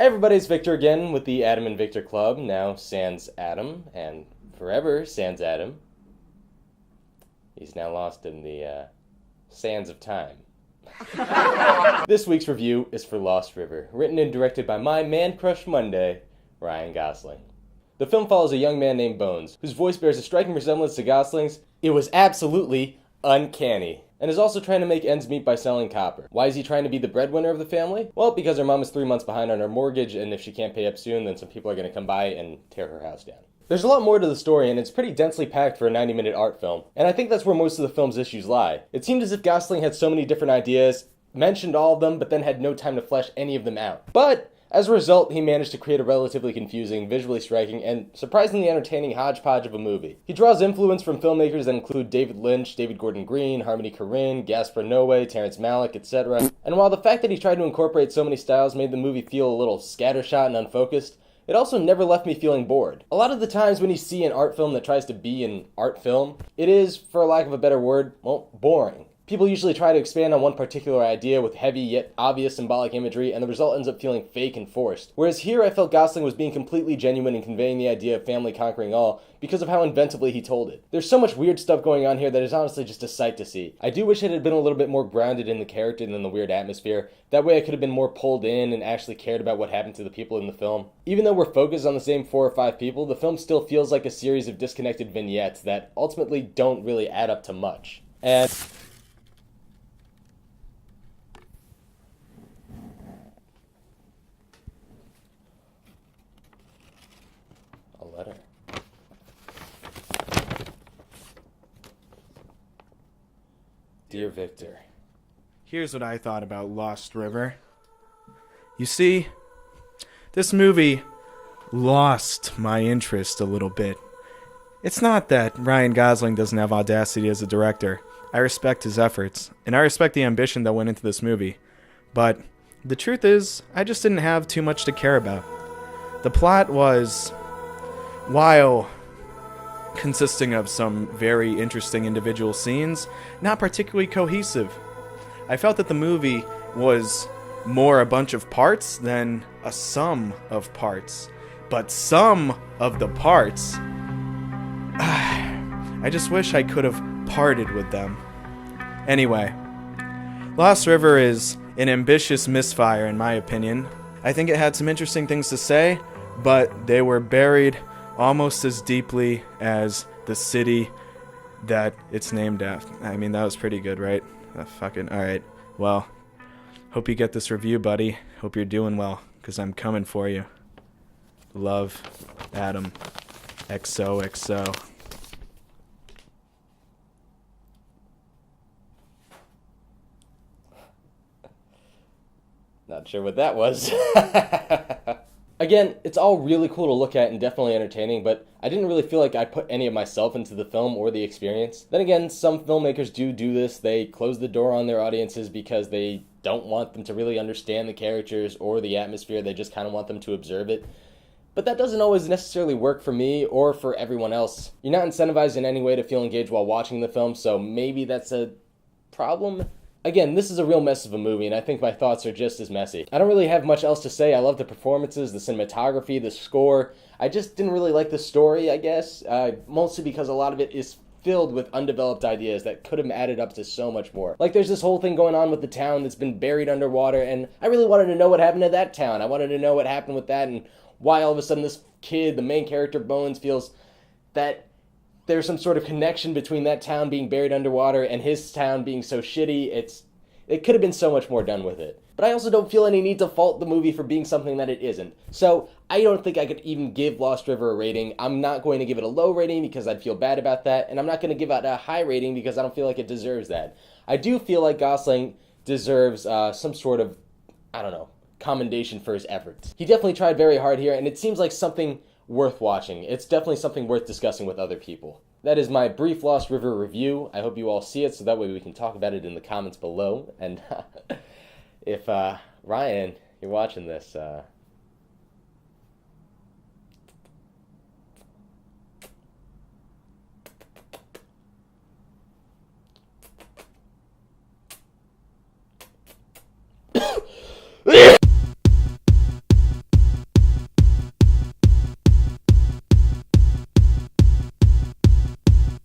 Hey everybody, it's Victor again with the Adam and Victor Club, now sans Adam, and forever sans Adam. He's now lost in the sands of time. This week's review is for Lost River, written and directed by my man crush Monday, Ryan Gosling. The film follows a young man named Bones, whose voice bears a striking resemblance to Gosling's. It was absolutely uncanny. And is also trying to make ends meet by selling copper. Why is he trying to be the breadwinner of the family? Well, because her mom is 3 months behind on her mortgage, and if she can't pay up soon, then some people are going to come by and tear her house down. There's a lot more to the story, and it's pretty densely packed for a 90-minute art film. And I think that's where most of the film's issues lie. It seemed as if Gosling had so many different ideas, mentioned all of them, but then had no time to flesh any of them out. But as a result, he managed to create a relatively confusing, visually striking, and surprisingly entertaining hodgepodge of a movie. He draws influence from filmmakers that include David Lynch, David Gordon Green, Harmony Korine, Gaspar Noé, Terrence Malick, etc. And while the fact that he tried to incorporate so many styles made the movie feel a little scattershot and unfocused, it also never left me feeling bored. A lot of the times when you see an art film that tries to be an art film, it is, for lack of a better word, well, boring. People usually try to expand on one particular idea with heavy yet obvious symbolic imagery, and the result ends up feeling fake and forced. Whereas here I felt Gosling was being completely genuine in conveying the idea of family conquering all because of how inventively he told it. There's so much weird stuff going on here that is honestly just a sight to see. I do wish it had been a little bit more grounded in the character than the weird atmosphere. That way I could have been more pulled in and actually cared about what happened to the people in the film. Even though we're focused on the same 4 or 5 people, the film still feels like a series of disconnected vignettes that ultimately don't really add up to much. And letter. Dear Victor, here's what I thought about Lost River. You see, this movie lost my interest a little bit. It's not that Ryan Gosling doesn't have audacity as a director. I respect his efforts, and I respect the ambition that went into this movie. But the truth is, I just didn't have too much to care about. The plot was, while consisting of some very interesting individual scenes, not particularly cohesive. I felt that the movie was more a bunch of parts than a sum of parts. But some of the parts, I just wish I could have parted with them. Anyway, Lost River is an ambitious misfire in my opinion. I think it had some interesting things to say, but they were buried almost as deeply as the city that it's named after. I mean, that was pretty good, right? Alright. Well, hope you get this review, buddy. Hope you're doing well, because I'm coming for you. Love, Adam. XOXO. Not sure what that was. Again, it's all really cool to look at and definitely entertaining, but I didn't really feel like I put any of myself into the film or the experience. Then again, some filmmakers do this. They close the door on their audiences because they don't want them to really understand the characters or the atmosphere. They just kind of want them to observe it. But that doesn't always necessarily work for me or for everyone else. You're not incentivized in any way to feel engaged while watching the film, so maybe that's a problem. Again, this is a real mess of a movie, and I think my thoughts are just as messy. I don't really have much else to say. I love the performances, the cinematography, the score. I just didn't really like the story, I guess, mostly because a lot of it is filled with undeveloped ideas that could have added up to so much more. Like, there's this whole thing going on with the town that's been buried underwater, and I really wanted to know what happened to that town. I wanted to know what happened with that, and why all of a sudden this kid, the main character, Bones, feels that there's some sort of connection between that town being buried underwater and his town being so shitty. It could have been so much more done with it. But I also don't feel any need to fault the movie for being something that it isn't. So I don't think I could even give Lost River a rating. I'm not going to give it a low rating because I'd feel bad about that, and I'm not going to give it a high rating because I don't feel like it deserves that. I do feel like Gosling deserves some sort of, commendation for his efforts. He definitely tried very hard here, and it seems like something worth watching. It's definitely something worth discussing with other people. That is my brief Lost River review. I hope you all see it so that way we can talk about it in the comments below. And if, Ryan, you're watching this,